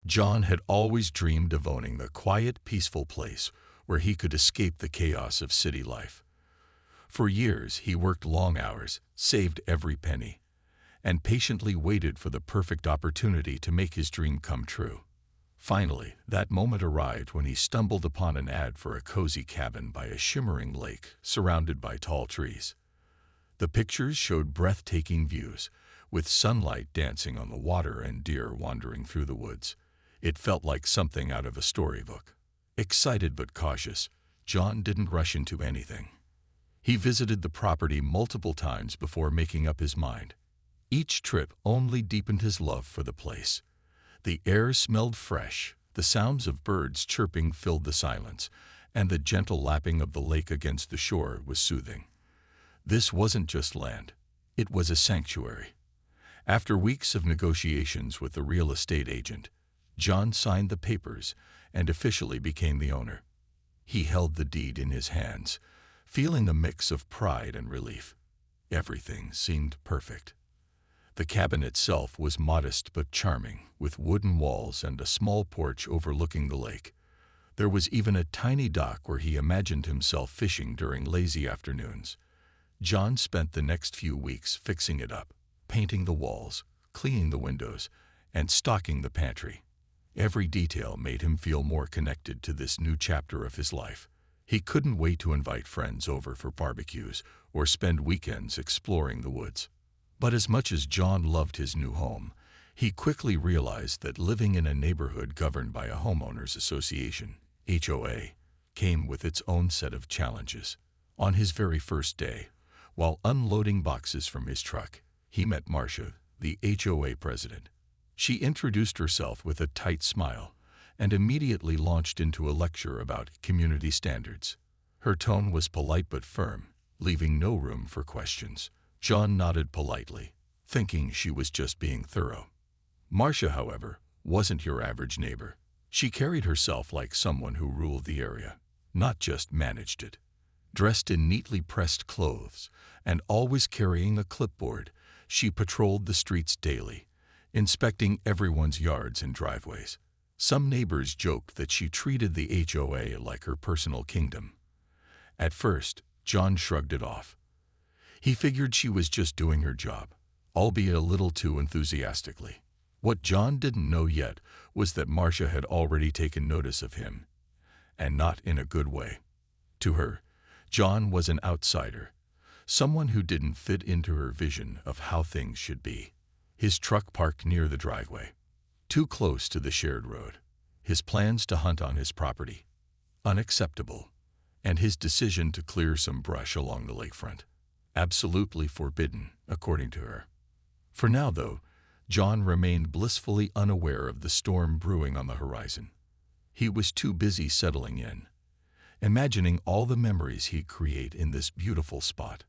John had always dreamed of owning the quiet, peaceful place where he could escape the chaos of city life. For years, he worked long hours, saved every penny, and patiently waited for the perfect opportunity to make his dream come true. Finally, that moment arrived when he stumbled upon an ad for a cozy cabin by a shimmering lake surrounded by tall trees. The pictures showed breathtaking views, with sunlight dancing on the water and deer wandering through the woods. It felt like something out of a storybook. Excited but cautious, John didn't rush into anything. He visited the property multiple times before making up his mind. Each trip only deepened his love for the place. The air smelled fresh, the sounds of birds chirping filled the silence, and the gentle lapping of the lake against the shore was soothing. This wasn't just land, it was a sanctuary. After weeks of negotiations with the real estate agent, John signed the papers and officially became the owner. He held the deed in his hands, feeling a mix of pride and relief. Everything seemed perfect. The cabin itself was modest but charming, with wooden walls and a small porch overlooking the lake. There was even a tiny dock where he imagined himself fishing during lazy afternoons. John spent the next few weeks fixing it up, painting the walls, cleaning the windows, and stocking the pantry. Every detail made him feel more connected to this new chapter of his life. He couldn't wait to invite friends over for barbecues or spend weekends exploring the woods. But as much as John loved his new home, he quickly realized that living in a neighborhood governed by a homeowners association, HOA, came with its own set of challenges. On his very first day, while unloading boxes from his truck, he met Marcia, the HOA president. She introduced herself with a tight smile and immediately launched into a lecture about community standards. Her tone was polite but firm, leaving no room for questions. John nodded politely, thinking she was just being thorough. Marcia, however, wasn't your average neighbor. She carried herself like someone who ruled the area, not just managed it. Dressed in neatly pressed clothes and always carrying a clipboard, she patrolled the streets daily, inspecting everyone's yards and driveways. Some neighbors joked that she treated the HOA like her personal kingdom. At first, John shrugged it off. He figured she was just doing her job, albeit a little too enthusiastically. What John didn't know yet was that Marcia had already taken notice of him, and not in a good way. To her, John was an outsider, someone who didn't fit into her vision of how things should be. His truck parked near the driveway, too close to the shared road. His plans to hunt on his property, unacceptable, and his decision to clear some brush along the lakefront, absolutely forbidden, according to her. For now, though, John remained blissfully unaware of the storm brewing on the horizon. He was too busy settling in, imagining all the memories he'd create in this beautiful spot.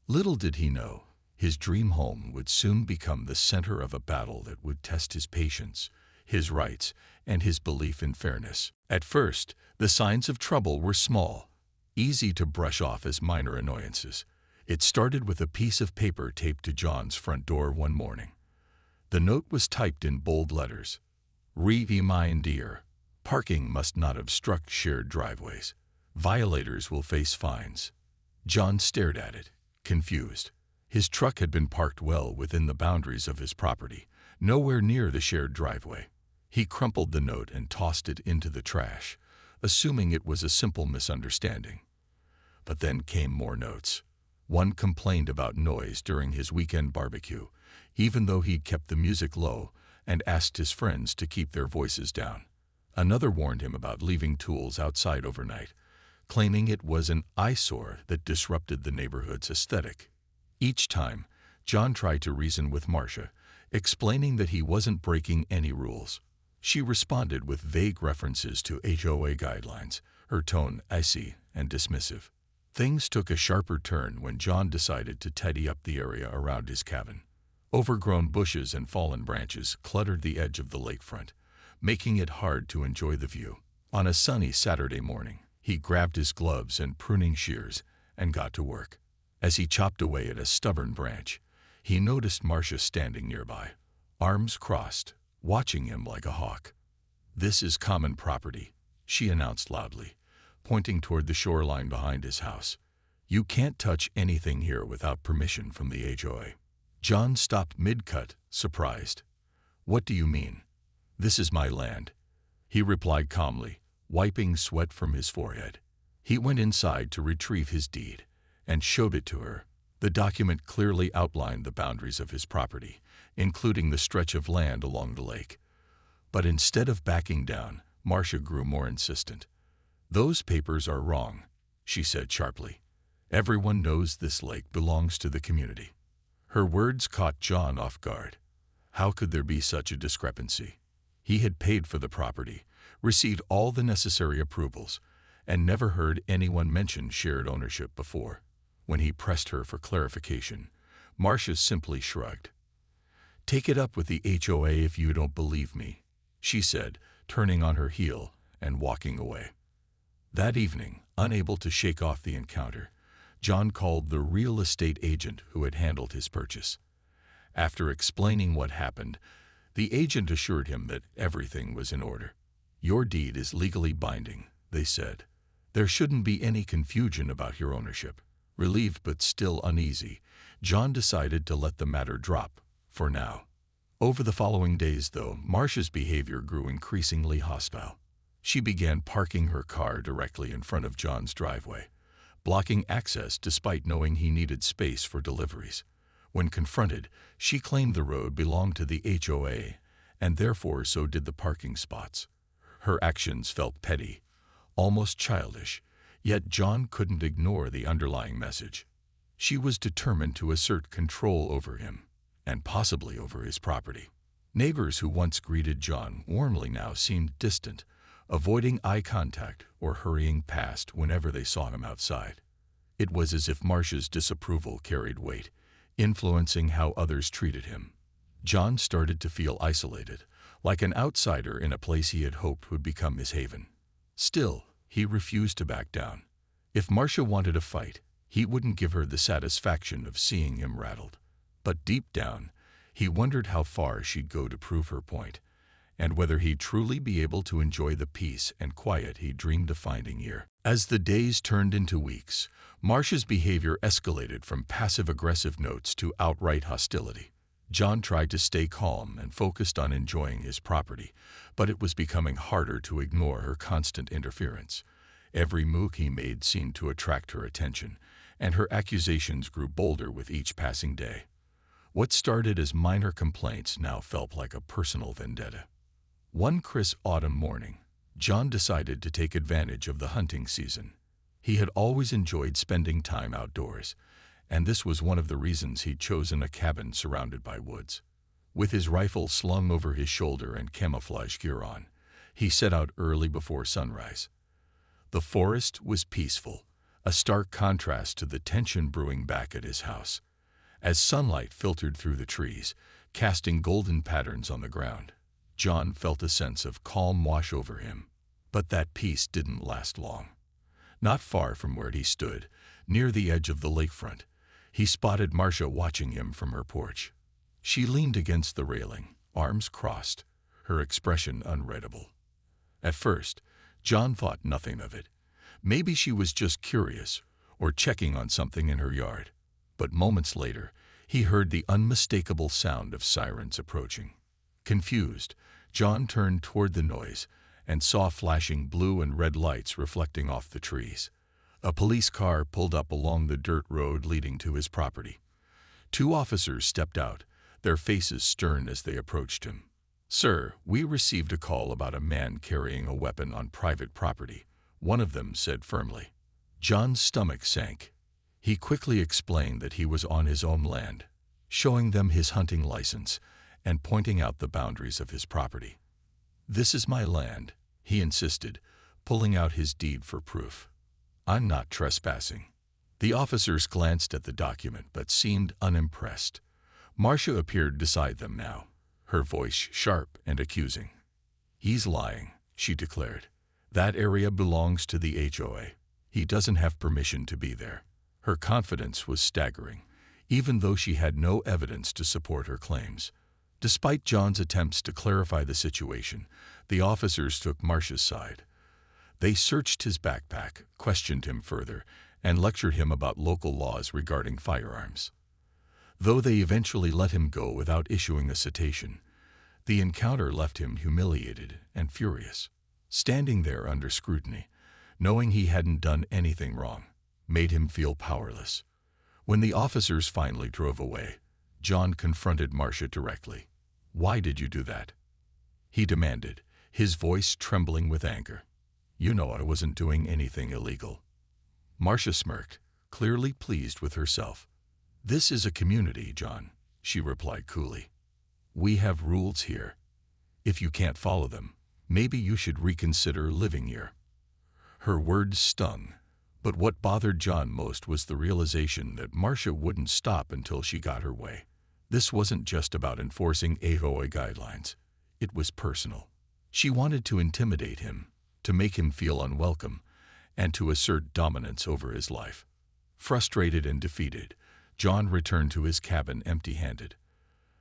Little did he know, his dream home would soon become the center of a battle that would test his patience, his rights, and his belief in fairness. At first, the signs of trouble were small, easy to brush off as minor annoyances. It started with a piece of paper taped to John's front door one morning. The note was typed in bold letters. Reminder: parking must not obstruct shared driveways. Violators will face fines. John stared at it, confused. His truck had been parked well within the boundaries of his property, nowhere near the shared driveway. He crumpled the note and tossed it into the trash, assuming it was a simple misunderstanding. But then came more notes. One complained about noise during his weekend barbecue, even though he'd kept the music low and asked his friends to keep their voices down. Another warned him about leaving tools outside overnight, claiming it was an eyesore that disrupted the neighborhood's aesthetic. Each time, John tried to reason with Marcia, explaining that he wasn't breaking any rules. She responded with vague references to HOA guidelines, her tone icy and dismissive. Things took a sharper turn when John decided to tidy up the area around his cabin. Overgrown bushes and fallen branches cluttered the edge of the lakefront, making it hard to enjoy the view. On a sunny Saturday morning, he grabbed his gloves and pruning shears and got to work. As he chopped away at a stubborn branch, he noticed Marcia standing nearby, arms crossed, watching him like a hawk. "This is common property," she announced loudly, pointing toward the shoreline behind his house. "You can't touch anything here without permission from the HOA." John stopped mid-cut, surprised. "What do you mean?" "This is my land," he replied calmly, wiping sweat from his forehead. He went inside to retrieve his deed and showed it to her. The document clearly outlined the boundaries of his property, including the stretch of land along the lake. But instead of backing down, Marcia grew more insistent. "Those papers are wrong," she said sharply. "Everyone knows this lake belongs to the community." Her words caught John off guard. How could there be such a discrepancy? He had paid for the property, received all the necessary approvals, and never heard anyone mention shared ownership before. When he pressed her for clarification, Marcia simply shrugged. "Take it up with the HOA if you don't believe me," she said, turning on her heel and walking away. That evening, unable to shake off the encounter, John called the real estate agent who had handled his purchase. After explaining what happened, the agent assured him that everything was in order. "Your deed is legally binding," they said. "There shouldn't be any confusion about your ownership." Relieved but still uneasy, John decided to let the matter drop, for now. Over the following days, though, Marcia's behavior grew increasingly hostile. She began parking her car directly in front of John's driveway, blocking access despite knowing he needed space for deliveries. When confronted, she claimed the road belonged to the HOA, and therefore so did the parking spots. Her actions felt petty, almost childish, yet John couldn't ignore the underlying message. She was determined to assert control over him, and possibly over his property. Neighbors who once greeted John warmly now seemed distant, avoiding eye contact or hurrying past whenever they saw him outside. It was as if Marcia's disapproval carried weight, influencing how others treated him. John started to feel isolated, like an outsider in a place he had hoped would become his haven. Still, he refused to back down. If Marcia wanted a fight, he wouldn't give her the satisfaction of seeing him rattled. But deep down, he wondered how far she'd go to prove her point, and whether he'd truly be able to enjoy the peace and quiet he dreamed of finding here. As the days turned into weeks, Marcia's behavior escalated from passive-aggressive notes to outright hostility. John tried to stay calm and focused on enjoying his property, but it was becoming harder to ignore her constant interference. Every move he made seemed to attract her attention, and her accusations grew bolder with each passing day. What started as minor complaints now felt like a personal vendetta. One crisp autumn morning, John decided to take advantage of the hunting season. He had always enjoyed spending time outdoors, and this was one of the reasons he'd chosen a cabin surrounded by woods. With his rifle slung over his shoulder and camouflage gear on, he set out early before sunrise. The forest was peaceful, a stark contrast to the tension brewing back at his house. As sunlight filtered through the trees, casting golden patterns on the ground, John felt a sense of calm wash over him. But that peace didn't last long. Not far from where he stood, near the edge of the lakefront, he spotted Marcia watching him from her porch. She leaned against the railing, arms crossed, her expression unreadable. At first, John thought nothing of it. Maybe she was just curious or checking on something in her yard. But moments later, he heard the unmistakable sound of sirens approaching. Confused, John turned toward the noise and saw flashing blue and red lights reflecting off the trees. A police car pulled up along the dirt road leading to his property. Two officers stepped out, their faces stern as they approached him. "Sir, we received a call about a man carrying a weapon on private property," one of them said firmly. John's stomach sank. He quickly explained that he was on his own land, showing them his hunting license and pointing out the boundaries of his property. "This is my land," he insisted, pulling out his deed for proof. "I'm not trespassing." The officers glanced at the document but seemed unimpressed. Marcia appeared beside them now, her voice sharp and accusing. "He's lying," she declared. "That area belongs to the HOA. He doesn't have permission to be there." Her confidence was staggering, even though she had no evidence to support her claims. Despite John's attempts to clarify the situation, the officers took Marcia's side. They searched his backpack, questioned him further, and lectured him about local laws regarding firearms. Though they eventually let him go without issuing a citation, the encounter left him humiliated and furious. Standing there under scrutiny, knowing he hadn't done anything wrong, made him feel powerless. When the officers finally drove away, John confronted Marcia directly. "Why did you do that?" he demanded, his voice trembling with anger. "You know I wasn't doing anything illegal." Marcia smirked, clearly pleased with herself. "This is a community, John," she replied coolly. "We have rules here. If you can't follow them, maybe you should reconsider living here." Her words stung, but what bothered John most was the realization that Marcia wouldn't stop until she got her way. This wasn't just about enforcing HOA guidelines. It was personal. She wanted to intimidate him, to make him feel unwelcome, and to assert dominance over his life. Frustrated and defeated, John returned to his cabin empty-handed.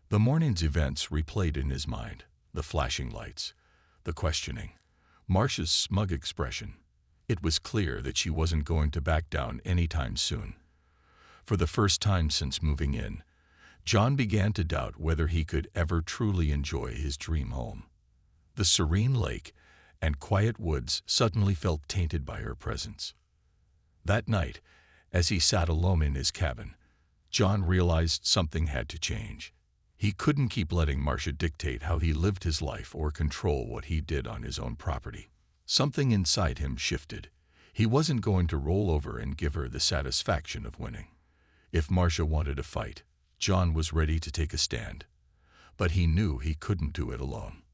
The morning's events replayed in his mind: the flashing lights, the questioning, Marcia's smug expression. It was clear that she wasn't going to back down anytime soon. For the first time since moving in, John began to doubt whether he could ever truly enjoy his dream home. The serene lake and quiet woods suddenly felt tainted by her presence. That night, as he sat alone in his cabin, John realized something had to change. He couldn't keep letting Marcia dictate how he lived his life or control what he did on his own property. Something inside him shifted. He wasn't going to roll over and give her the satisfaction of winning. If Marcia wanted a fight, John was ready to take a stand. But he knew he couldn't do it alone.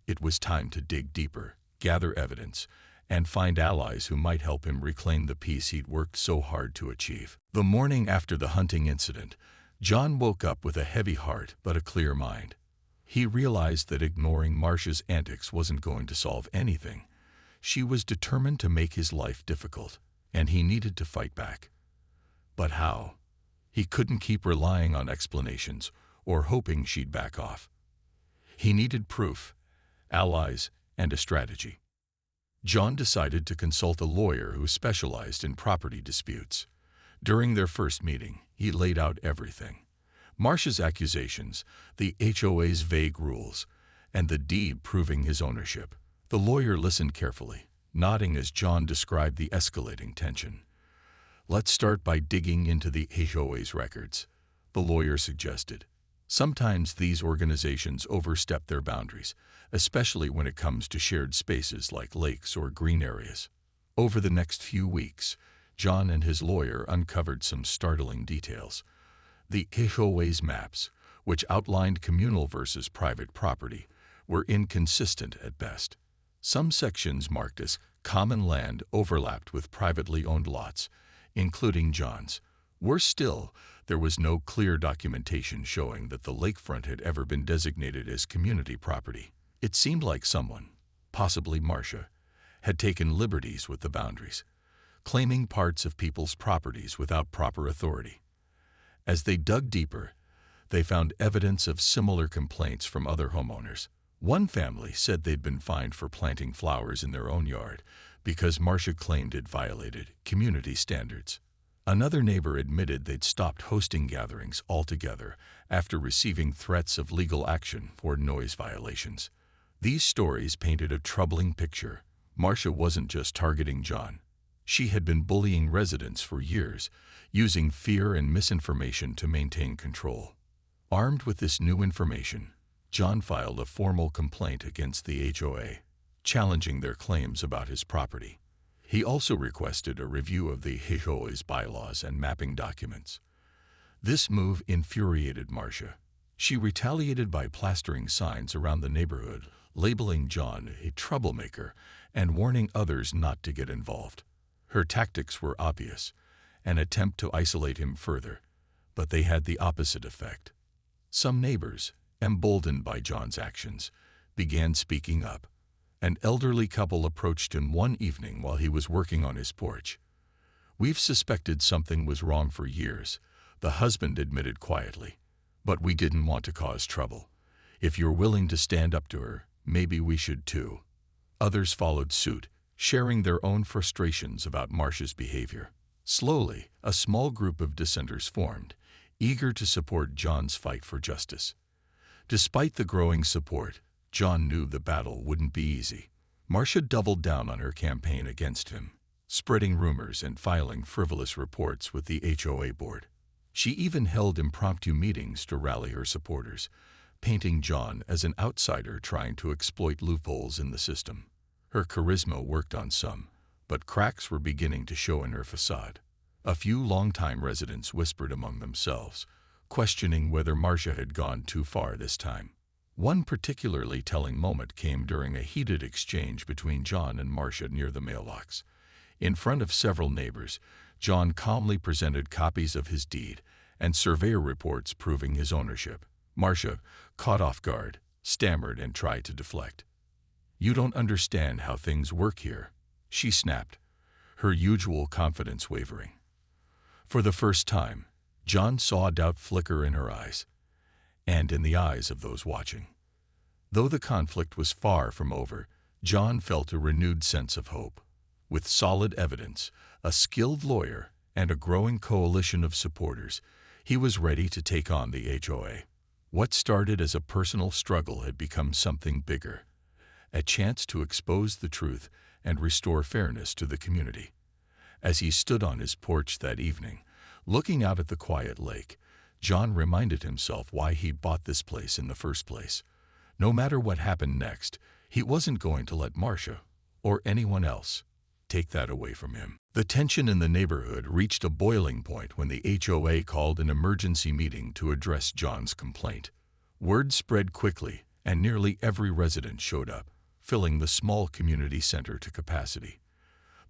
It was time to dig deeper, gather evidence, and find allies who might help him reclaim the peace he'd worked so hard to achieve. The morning after the hunting incident, John woke up with a heavy heart but a clear mind. He realized that ignoring Marcia's antics wasn't going to solve anything. She was determined to make his life difficult, and he needed to fight back. But how? He couldn't keep relying on explanations or hoping she'd back off. He needed proof, allies, and a strategy. John decided to consult a lawyer who specialized in property disputes. During their first meeting, he laid out everything: Marcia's accusations, the HOA's vague rules, and the deed proving his ownership. The lawyer listened carefully, nodding as John described the escalating tension. "Let's start by digging into the HOA's records," the lawyer suggested. "Sometimes these organizations overstep their boundaries, especially when it comes to shared spaces like lakes or green areas." Over the next few weeks, John and his lawyer uncovered some startling details. The HOA's maps, which outlined communal versus private property, were inconsistent at best. Some sections marked as common land overlapped with privately owned lots, including John's. Worse still, there was no clear documentation showing that the lakefront had ever been designated as community property. It seemed like someone, possibly Marcia, had taken liberties with the boundaries, claiming parts of people's properties without proper authority. As they dug deeper, they found evidence of similar complaints from other homeowners. One family said they'd been fined for planting flowers in their own yard because Marcia claimed it violated community standards. Another neighbor admitted they'd stopped hosting gatherings altogether after receiving threats of legal action for noise violations. These stories painted a troubling picture. Marcia wasn't just targeting John. She had been bullying residents for years, using fear and misinformation to maintain control. Armed with this new information, John filed a formal complaint against the HOA, challenging their claims about his property. He also requested a review of the HOA's bylaws and mapping documents. This move infuriated Marcia. She retaliated by plastering signs around the neighborhood, labeling John a troublemaker and warning others not to get involved. Her tactics were obvious, an attempt to isolate him further, but they had the opposite effect. Some neighbors, emboldened by John's actions, began speaking up. An elderly couple approached him one evening while he was working on his porch. "We've suspected something was wrong for years," the husband admitted quietly, "but we didn't want to cause trouble. If you're willing to stand up to her, maybe we should too." Others followed suit, sharing their own frustrations about Marcia's behavior. Slowly, a small group of dissenters formed, eager to support John's fight for justice. Despite the growing support, John knew the battle wouldn't be easy. Marcia doubled down on her campaign against him, spreading rumors and filing frivolous reports with the HOA board. She even held impromptu meetings to rally her supporters, painting John as an outsider trying to exploit loopholes in the system. Her charisma worked on some, but cracks were beginning to show in her facade. A few longtime residents whispered among themselves, questioning whether Marcia had gone too far this time. One particularly telling moment came during a heated exchange between John and Marcia near the maillocks. In front of several neighbors, John calmly presented copies of his deed and surveyor reports proving his ownership. Marcia, caught off guard, stammered and tried to deflect. "You don't understand how things work here," she snapped, her usual confidence wavering. For the first time, John saw doubt flicker in her eyes, and in the eyes of those watching. Though the conflict was far from over, John felt a renewed sense of hope. With solid evidence, a skilled lawyer, and a growing coalition of supporters, he was ready to take on the HOA. What started as a personal struggle had become something bigger, a chance to expose the truth and restore fairness to the community. As he stood on his porch that evening, looking out at the quiet lake, John reminded himself why he bought this place in the first place. No matter what happened next, he wasn't going to let Marcia, or anyone else, take that away from him. The tension in the neighborhood reached a boiling point when the HOA called an emergency meeting to address John's complaint. Word spread quickly, and nearly every resident showed up, filling the small community center to capacity.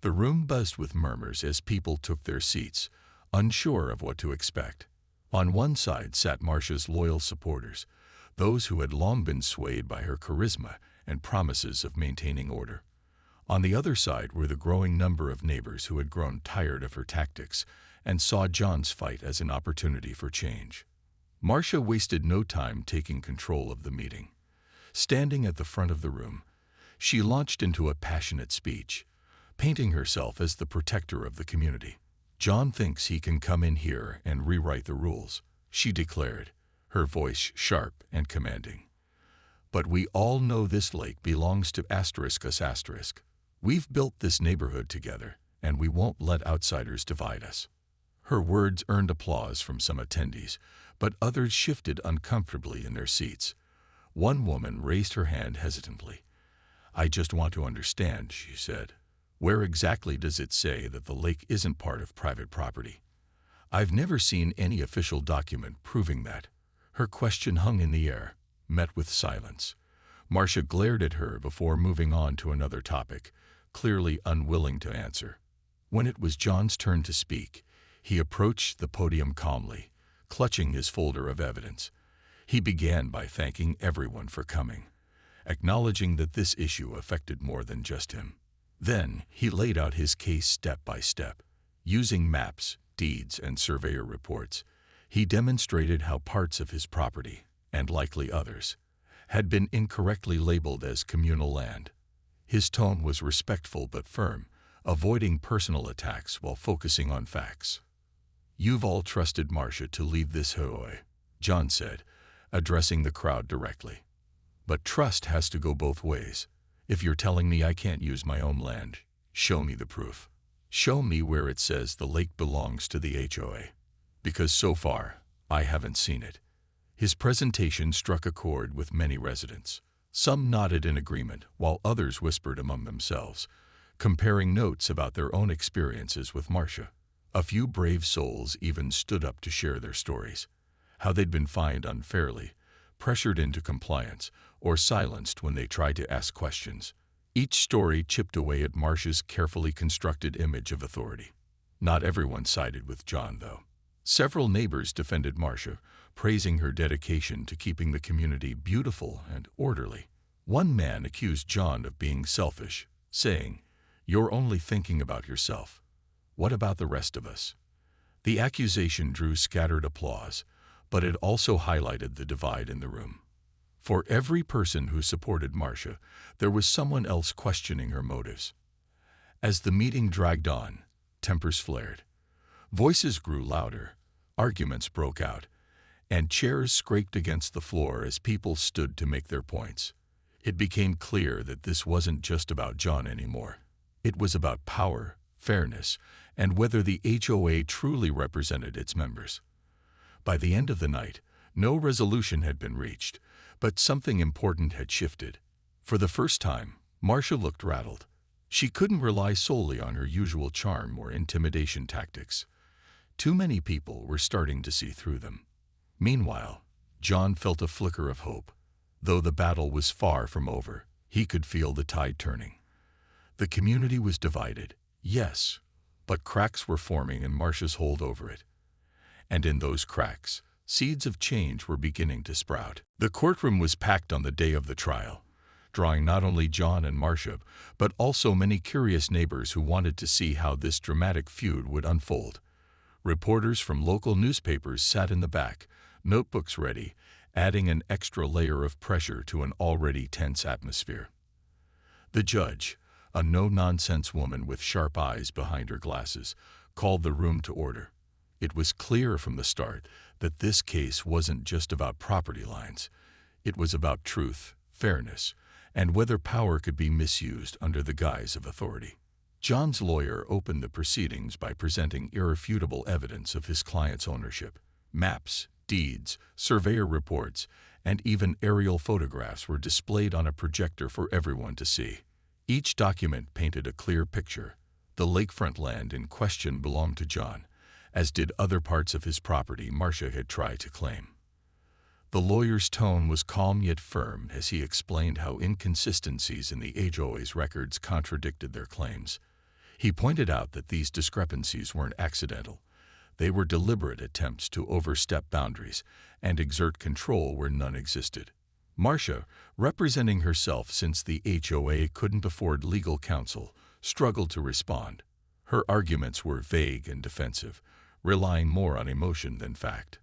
The room buzzed with murmurs as people took their seats, unsure of what to expect. On one side sat Marcia's loyal supporters, those who had long been swayed by her charisma and promises of maintaining order. On the other side were the growing number of neighbors who had grown tired of her tactics and saw John's fight as an opportunity for change. Marcia wasted no time taking control of the meeting. Standing at the front of the room, she launched into a passionate speech, painting herself as the protector of the community. "John thinks he can come in here and rewrite the rules," she declared, her voice sharp and commanding. "But we all know this lake belongs to *us*. We've built this neighborhood together, and we won't let outsiders divide us." Her words earned applause from some attendees, but others shifted uncomfortably in their seats. One woman raised her hand hesitantly. "I just want to understand," she said. "Where exactly does it say that the lake isn't part of private property? I've never seen any official document proving that." Her question hung in the air, met with silence. Marcia glared at her before moving on to another topic, clearly unwilling to answer. When it was John's turn to speak, he approached the podium calmly, clutching his folder of evidence. He began by thanking everyone for coming, acknowledging that this issue affected more than just him. Then he laid out his case step by step. Using maps, deeds, and surveyor reports, he demonstrated how parts of his property, and likely others, had been incorrectly labeled as communal land. His tone was respectful but firm, avoiding personal attacks while focusing on facts. "You've all trusted Marcia to lead this HOA," John said, addressing the crowd directly. "But trust has to go both ways. If you're telling me I can't use my own land, show me the proof. Show me where it says the lake belongs to the HOA. Because so far, I haven't seen it." His presentation struck a chord with many residents. Some nodded in agreement, while others whispered among themselves, comparing notes about their own experiences with Marcia. A few brave souls even stood up to share their stories, how they'd been fined unfairly, pressured into compliance, or silenced when they tried to ask questions. Each story chipped away at Marcia's carefully constructed image of authority. Not everyone sided with John, though. Several neighbors defended Marcia, praising her dedication to keeping the community beautiful and orderly. One man accused John of being selfish, saying, "You're only thinking about yourself. What about the rest of us?" The accusation drew scattered applause, but it also highlighted the divide in the room. For every person who supported Marcia, there was someone else questioning her motives. As the meeting dragged on, tempers flared. Voices grew louder, arguments broke out, and chairs scraped against the floor as people stood to make their points. It became clear that this wasn't just about John anymore. It was about power, fairness, and whether the HOA truly represented its members. By the end of the night, no resolution had been reached, but something important had shifted. For the first time, Marcia looked rattled. She couldn't rely solely on her usual charm or intimidation tactics. Too many people were starting to see through them. Meanwhile, John felt a flicker of hope. Though the battle was far from over, he could feel the tide turning. The community was divided, yes, but cracks were forming in Marcia's hold over it. And in those cracks, seeds of change were beginning to sprout. The courtroom was packed on the day of the trial, drawing not only John and Marcia, but also many curious neighbors who wanted to see how this dramatic feud would unfold. Reporters from local newspapers sat in the back, notebooks ready, adding an extra layer of pressure to an already tense atmosphere. The judge, a no-nonsense woman with sharp eyes behind her glasses, called the room to order. It was clear from the start that this case wasn't just about property lines. It was about truth, fairness, and whether power could be misused under the guise of authority. John's lawyer opened the proceedings by presenting irrefutable evidence of his client's ownership. Maps, deeds, surveyor reports, and even aerial photographs were displayed on a projector for everyone to see. Each document painted a clear picture. The lakefront land in question belonged to John, as did other parts of his property Marcia had tried to claim. The lawyer's tone was calm yet firm as he explained how inconsistencies in the HOA's records contradicted their claims. He pointed out that these discrepancies weren't accidental. They were deliberate attempts to overstep boundaries and exert control where none existed. Marcia, representing herself since the HOA couldn't afford legal counsel, struggled to respond. Her arguments were vague and defensive, relying more on emotion than fact.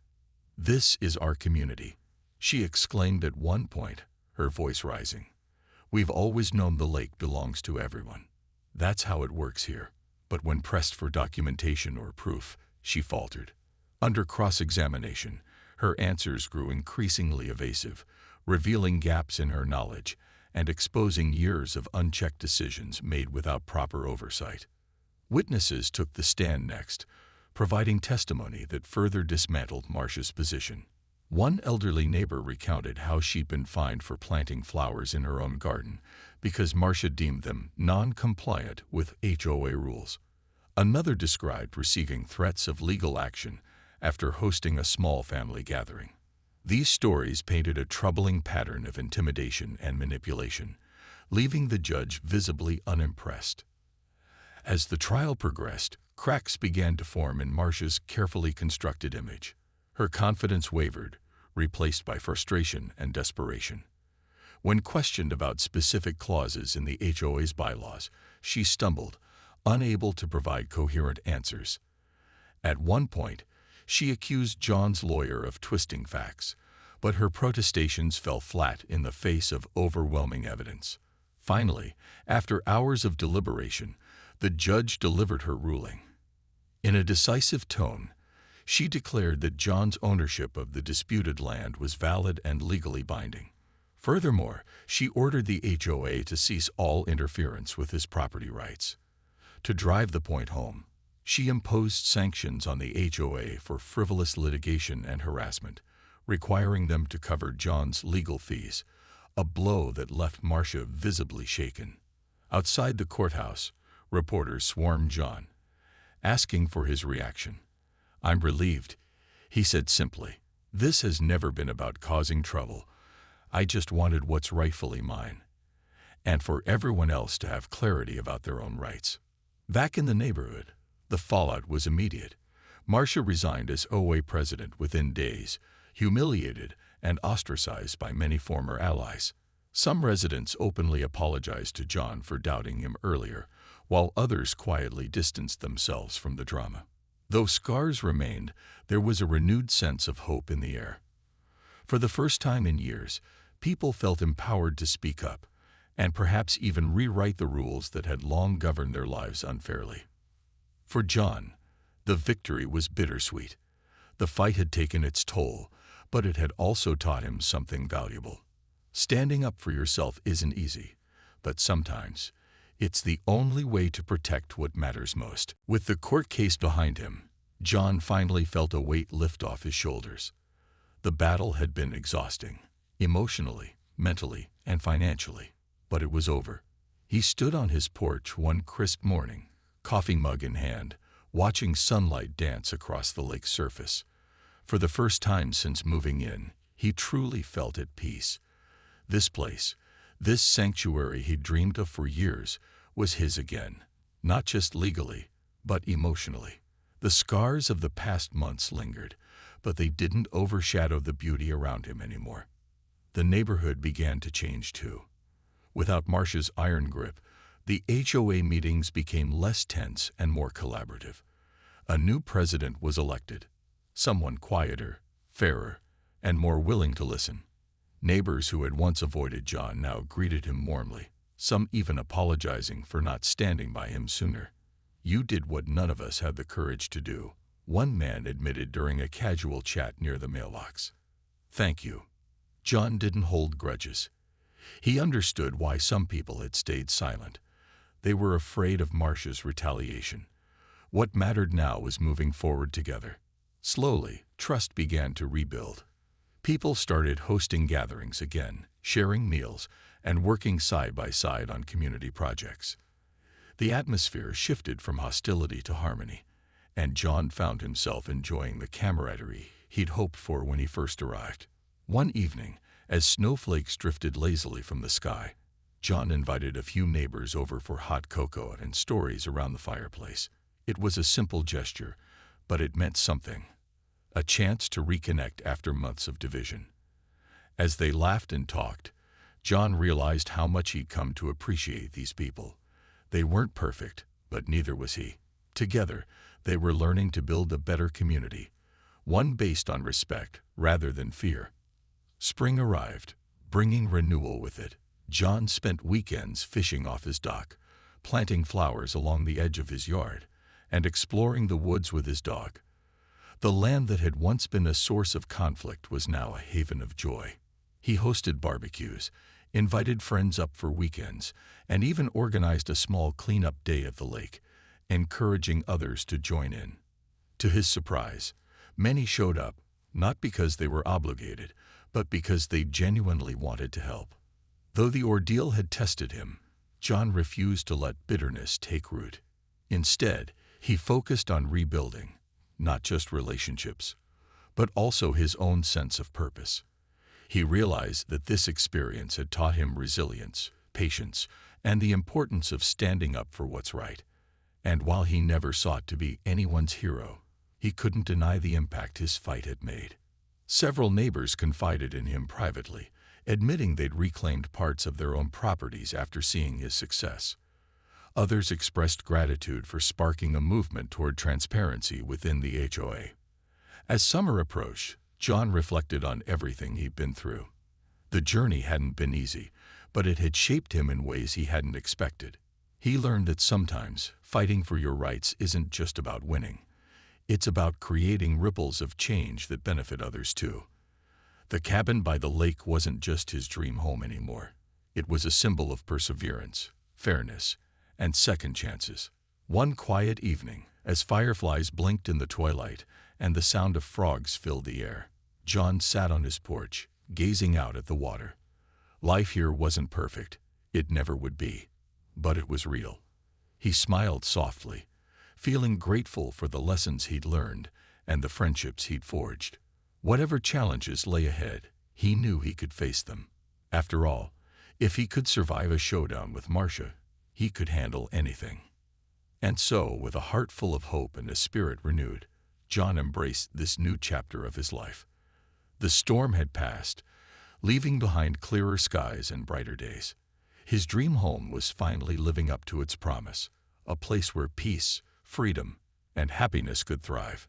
"This is our community," she exclaimed at one point, her voice rising. "We've always known the lake belongs to everyone. That's how it works here." But when pressed for documentation or proof, she faltered. Under cross-examination, her answers grew increasingly evasive, revealing gaps in her knowledge and exposing years of unchecked decisions made without proper oversight. Witnesses took the stand next, providing testimony that further dismantled Marcia's position. One elderly neighbor recounted how she'd been fined for planting flowers in her own garden because Marcia deemed them non-compliant with HOA rules. Another described receiving threats of legal action after hosting a small family gathering. These stories painted a troubling pattern of intimidation and manipulation, leaving the judge visibly unimpressed. As the trial progressed, cracks began to form in Marcia's carefully constructed image. Her confidence wavered, replaced by frustration and desperation. When questioned about specific clauses in the HOA's bylaws, she stumbled, unable to provide coherent answers. At one point, she accused John's lawyer of twisting facts, but her protestations fell flat in the face of overwhelming evidence. Finally, after hours of deliberation, the judge delivered her ruling. In a decisive tone, she declared that John's ownership of the disputed land was valid and legally binding. Furthermore, she ordered the HOA to cease all interference with his property rights. To drive the point home, she imposed sanctions on the HOA for frivolous litigation and harassment, requiring them to cover John's legal fees, a blow that left Marcia visibly shaken. Outside the courthouse, reporters swarmed John, asking for his reaction. "I'm relieved," he said simply. "This has never been about causing trouble. I just wanted what's rightfully mine, and for everyone else to have clarity about their own rights." Back in the neighborhood, the fallout was immediate. Marcia resigned as OA president within days, humiliated and ostracized by many former allies. Some residents openly apologized to John for doubting him earlier, while others quietly distanced themselves from the drama. Though scars remained, there was a renewed sense of hope in the air. For the first time in years, People felt empowered to speak up, and perhaps even rewrite the rules that had long governed their lives unfairly. For John, the victory was bittersweet. The fight had taken its toll, but it had also taught him something valuable. Standing up for yourself isn't easy, but sometimes it's the only way to protect what matters most. With the court case behind him, John finally felt a weight lift off his shoulders. The battle had been exhausting, emotionally, mentally, and financially, but it was over. He stood on his porch one crisp morning, coffee mug in hand, watching sunlight dance across the lake's surface. For the first time since moving in, he truly felt at peace. This place, this sanctuary he'd dreamed of for years, was his again, not just legally, but emotionally. The scars of the past months lingered, but they didn't overshadow the beauty around him anymore. The neighborhood began to change too. Without Marcia's iron grip, the HOA meetings became less tense and more collaborative. A new president was elected, someone quieter, fairer, and more willing to listen. Neighbors who had once avoided John now greeted him warmly, some even apologizing for not standing by him sooner. "You did what none of us had the courage to do," one man admitted during a casual chat near the mailbox. "Thank you." John didn't hold grudges. He understood why some people had stayed silent. They were afraid of Marcia's retaliation. What mattered now was moving forward together. Slowly, trust began to rebuild. People started hosting gatherings again, sharing meals, and working side by side on community projects. The atmosphere shifted from hostility to harmony, and John found himself enjoying the camaraderie he'd hoped for when he first arrived. One evening, as snowflakes drifted lazily from the sky, John invited a few neighbors over for hot cocoa and stories around the fireplace. It was a simple gesture, but it meant something. A chance to reconnect after months of division. As they laughed and talked, John realized how much he'd come to appreciate these people. They weren't perfect, but neither was he. Together, they were learning to build a better community, one based on respect rather than fear. Spring arrived, bringing renewal with it. John spent weekends fishing off his dock, planting flowers along the edge of his yard, and exploring the woods with his dog. The land that had once been a source of conflict was now a haven of joy. He hosted barbecues, invited friends up for weekends, and even organized a small cleanup day at the lake, encouraging others to join in. To his surprise, many showed up, not because they were obligated, but because they genuinely wanted to help. Though the ordeal had tested him, John refused to let bitterness take root. Instead, he focused on rebuilding, not just relationships, but also his own sense of purpose. He realized that this experience had taught him resilience, patience, and the importance of standing up for what's right. And while he never sought to be anyone's hero, he couldn't deny the impact his fight had made. Several neighbors confided in him privately, admitting they'd reclaimed parts of their own properties after seeing his success. Others expressed gratitude for sparking a movement toward transparency within the HOA. As summer approached, John reflected on everything he'd been through. The journey hadn't been easy, but it had shaped him in ways he hadn't expected. He learned that sometimes fighting for your rights isn't just about winning. It's about creating ripples of change that benefit others too. The cabin by the lake wasn't just his dream home anymore. It was a symbol of perseverance, fairness, and second chances. One quiet evening, as fireflies blinked in the twilight and the sound of frogs filled the air, John sat on his porch, gazing out at the water. Life here wasn't perfect. It never would be. But it was real. He smiled softly, feeling grateful for the lessons he'd learned and the friendships he'd forged. Whatever challenges lay ahead, he knew he could face them. After all, if he could survive a showdown with Marcia, he could handle anything. And so, with a heart full of hope and a spirit renewed, John embraced this new chapter of his life. The storm had passed, leaving behind clearer skies and brighter days. His dream home was finally living up to its promise, a place where peace, freedom, and happiness could thrive.